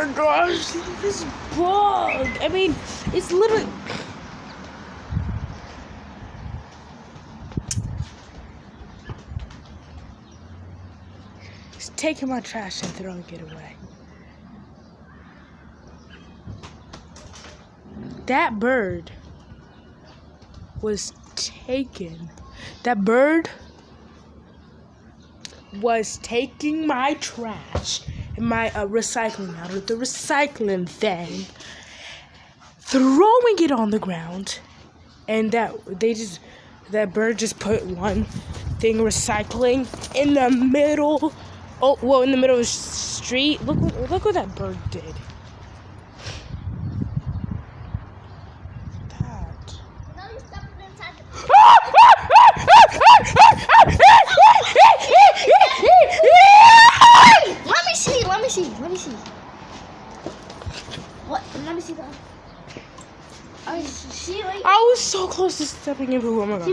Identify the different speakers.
Speaker 1: my gosh, this bug. I mean, it's literally. It's taking my trash and throwing it away. That bird was taken. That bird was taking my trash and my recycling out of the recycling thing, throwing it on the ground, and that bird just put one thing recycling in the middle. Oh, well, in the middle of the street. Look what that bird did.
Speaker 2: Let me see. What? Let me see that. I was so close to stepping into. Oh my god.